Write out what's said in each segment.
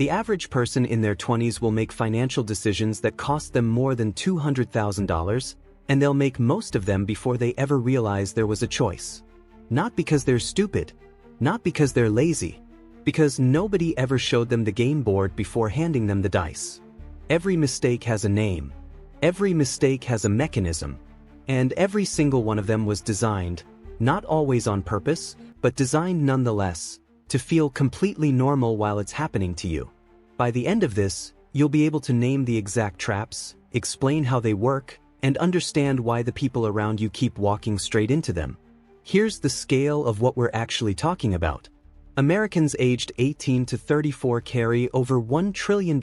The average person in their 20s will make financial decisions that cost them more than $200,000, and they'll make most of them before they ever realize there was a choice. Not because they're stupid, not because they're lazy, because nobody ever showed them the game board before handing them the dice. Every mistake has a name. Every mistake has a mechanism. And every single one of them was designed, not always on purpose, but designed nonetheless, to feel completely normal while it's happening to you. By the end of this, you'll be able to name the exact traps, explain how they work, and understand why the people around you keep walking straight into them. Here's the scale of what we're actually talking about. Americans aged 18 to 34 carry over $1 trillion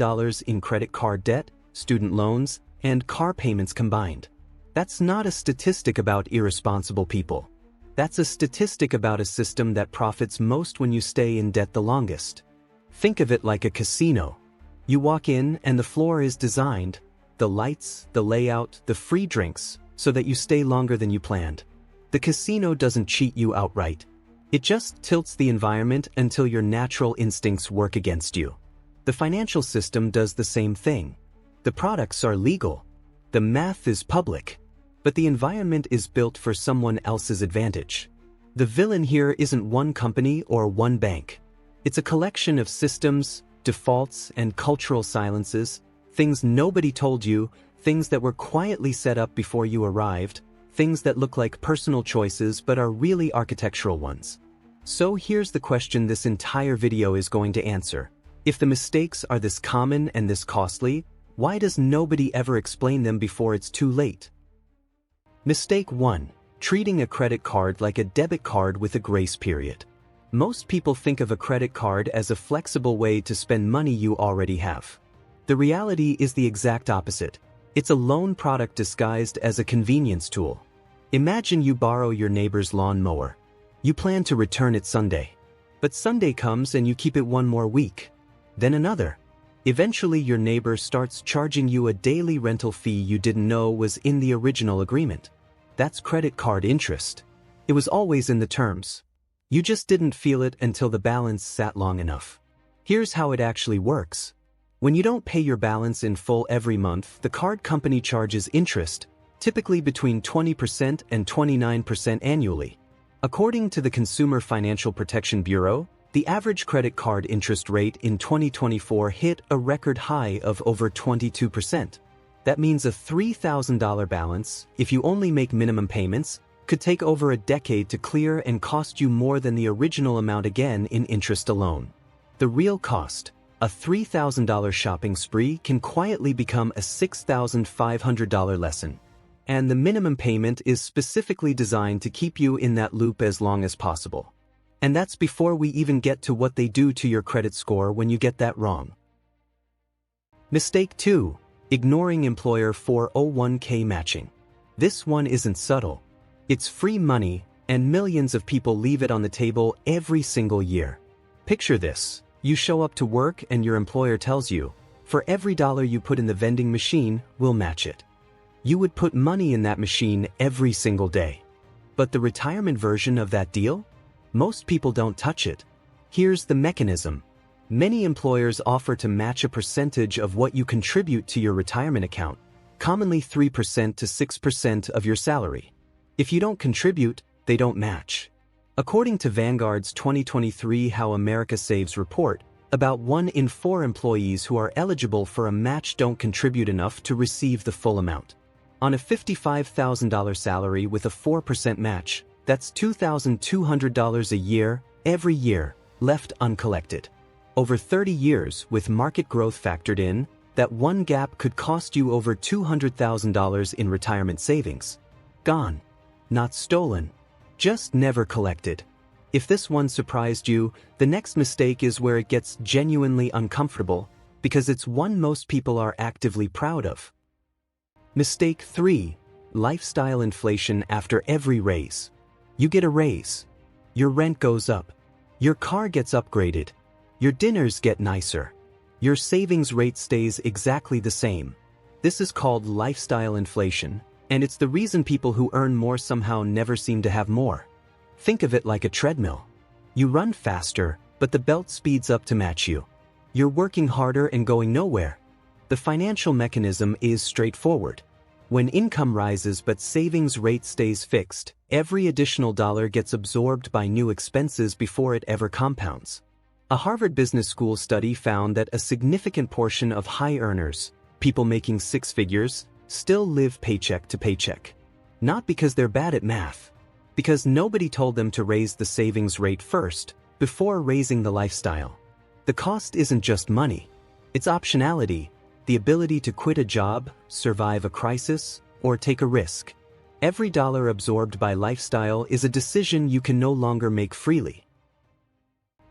in credit card debt, student loans, and car payments combined. That's not a statistic about irresponsible people. That's a statistic about a system that profits most when you stay in debt the longest. Think of it like a casino. You walk in and the floor is designed, the lights, the layout, the free drinks, so that you stay longer than you planned. The casino doesn't cheat you outright. It just tilts the environment until your natural instincts work against you. The financial system does the same thing. The products are legal. The math is public. But the environment is built for someone else's advantage. The villain here isn't one company or one bank. It's a collection of systems, defaults, and cultural silences, things nobody told you, things that were quietly set up before you arrived, things that look like personal choices but are really architectural ones. So here's the question this entire video is going to answer. If the mistakes are this common and this costly, why does nobody ever explain them before it's too late? Mistake 1. Treating a credit card like a debit card with a grace period. Most people think of a credit card as a flexible way to spend money you already have. The reality is the exact opposite. It's a loan product disguised as a convenience tool. Imagine you borrow your neighbor's lawn mower. You plan to return it Sunday. But Sunday comes and you keep it one more week. Then another. Eventually your neighbor starts charging you a daily rental fee you didn't know was in the original agreement. That's credit card interest. It was always in the terms. You just didn't feel it until the balance sat long enough. Here's how it actually works. When you don't pay your balance in full every month, the card company charges interest, typically between 20% and 29% annually. According to the Consumer Financial Protection Bureau, the average credit card interest rate in 2024 hit a record high of over 22%. That means a $3,000 balance, if you only make minimum payments, could take over a decade to clear and cost you more than the original amount again in interest alone. The real cost, a $3,000 shopping spree, can quietly become a $6,500 lesson. And the minimum payment is specifically designed to keep you in that loop as long as possible. And that's before we even get to what they do to your credit score when you get that wrong. Mistake 2. Ignoring employer 401k matching. This one isn't subtle. It's free money, and millions of people leave it on the table every single year. Picture this. You show up to work and your employer tells you, for every dollar you put in the vending machine, we'll match it. You would put money in that machine every single day. But the retirement version of that deal? Most people don't touch it. Here's the mechanism. Many employers offer to match a percentage of what you contribute to your retirement account, commonly 3% to 6% of your salary. If you don't contribute, they don't match. According to Vanguard's 2023 How America Saves report, about 1 in 4 employees who are eligible for a match don't contribute enough to receive the full amount. On a $55,000 salary with a 4% match, that's $2,200 a year, every year, left uncollected. Over 30 years, with market growth factored in, that one gap could cost you over $200,000 in retirement savings. Gone. Not stolen. Just never collected. If this one surprised you, the next mistake is where it gets genuinely uncomfortable, because it's one most people are actively proud of. Mistake 3. Lifestyle inflation after every raise. You get a raise. Your rent goes up. Your car gets upgraded. Your dinners get nicer. Your savings rate stays exactly the same. This is called lifestyle inflation, and it's the reason people who earn more somehow never seem to have more. Think of it like a treadmill. You run faster, but the belt speeds up to match you. You're working harder and going nowhere. The financial mechanism is straightforward. When income rises but savings rate stays fixed, every additional dollar gets absorbed by new expenses before it ever compounds. A Harvard Business School study found that a significant portion of high earners, people making six figures, still live paycheck to paycheck. Not because they're bad at math, because nobody told them to raise the savings rate first, before raising the lifestyle. The cost isn't just money. It's optionality, the ability to quit a job, survive a crisis, or take a risk. Every dollar absorbed by lifestyle is a decision you can no longer make freely.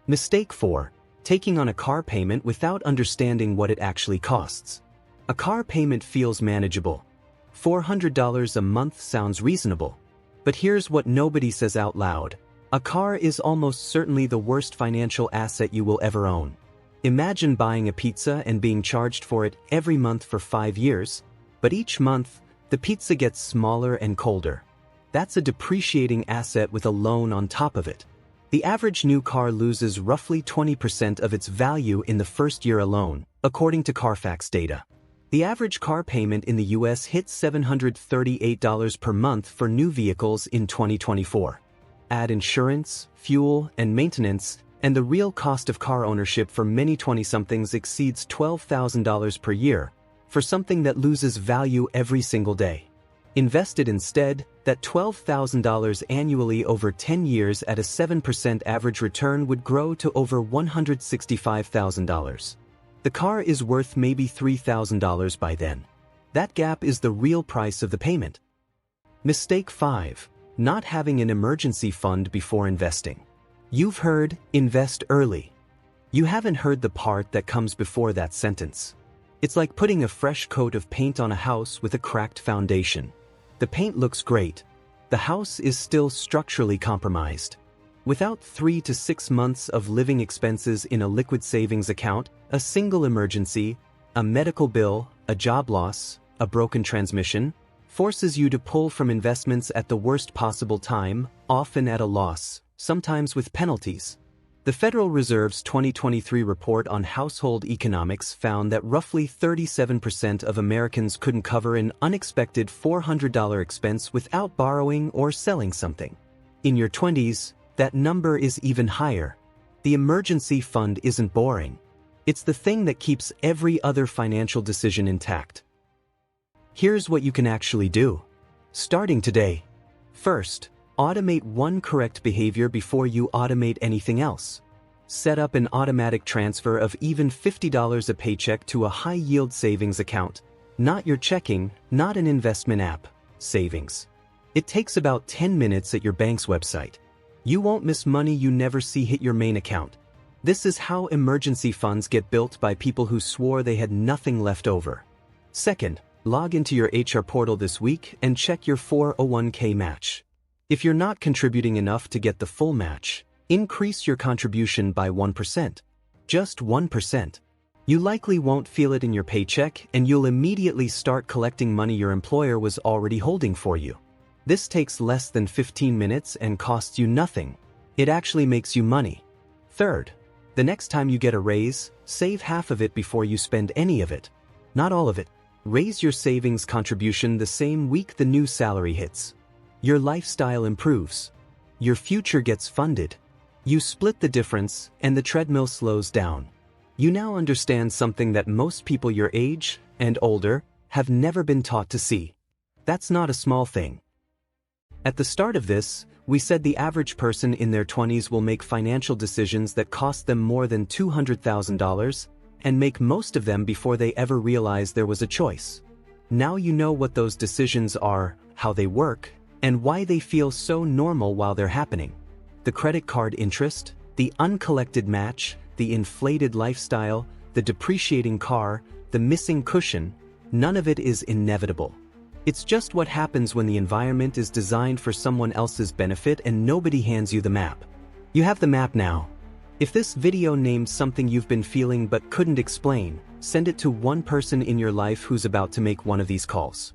Mistake 4. Taking on a car payment without understanding what it actually costs. A car payment feels manageable. $400 a month sounds reasonable. But here's what nobody says out loud. A car is almost certainly the worst financial asset you will ever own. Imagine buying a pizza and being charged for it every month for 5 years, but each month, the pizza gets smaller and colder. That's a depreciating asset with a loan on top of it. The average new car loses roughly 20% of its value in the first year alone, according to Carfax data. The average car payment in the US hit $738 per month for new vehicles in 2024. Add insurance, fuel, and maintenance, and the real cost of car ownership for many 20-somethings exceeds $12,000 per year, for something that loses value every single day. Invested instead, that $12,000 annually over 10 years at a 7% average return would grow to over $165,000. The car is worth maybe $3,000 by then. That gap is the real price of the payment. Mistake 5. Not having an emergency fund before investing. You've heard, invest early. You haven't heard the part that comes before that sentence. It's like putting a fresh coat of paint on a house with a cracked foundation. The paint looks great. The house is still structurally compromised. Without 3 to 6 months of living expenses in a liquid savings account, a single emergency, a medical bill, a job loss, a broken transmission, forces you to pull from investments at the worst possible time, often at a loss, sometimes with penalties. The Federal Reserve's 2023 report on household economics found that roughly 37% of Americans couldn't cover an unexpected $400 expense without borrowing or selling something. In your 20s, that number is even higher. The emergency fund isn't boring. It's the thing that keeps every other financial decision intact. Here's what you can actually do. Starting today. First, automate one correct behavior before you automate anything else. Set up an automatic transfer of even $50 a paycheck to a high-yield savings account. Not your checking, not an investment app. Savings. It takes about 10 minutes at your bank's website. You won't miss money you never see hit your main account. This is how emergency funds get built by people who swore they had nothing left over. Second, log into your HR portal this week and check your 401k match. If you're not contributing enough to get the full match, increase your contribution by 1%. Just 1%. You likely won't feel it in your paycheck, and you'll immediately start collecting money your employer was already holding for you. This takes less than 15 minutes and costs you nothing. It actually makes you money. Third, the next time you get a raise, save half of it before you spend any of it. Not all of it. Raise your savings contribution the same week the new salary hits. Your lifestyle improves. Your future gets funded. You split the difference, and the treadmill slows down. You now understand something that most people your age, and older, have never been taught to see. That's not a small thing. At the start of this, we said the average person in their 20s will make financial decisions that cost them more than $200,000, and make most of them before they ever realize there was a choice. Now you know what those decisions are, how they work, and why they feel so normal while they're happening. The credit card interest, the uncollected match, the inflated lifestyle, the depreciating car, the missing cushion, none of it is inevitable. It's just what happens when the environment is designed for someone else's benefit and nobody hands you the map. You have the map now. If this video named something you've been feeling but couldn't explain, send it to one person in your life who's about to make one of these calls.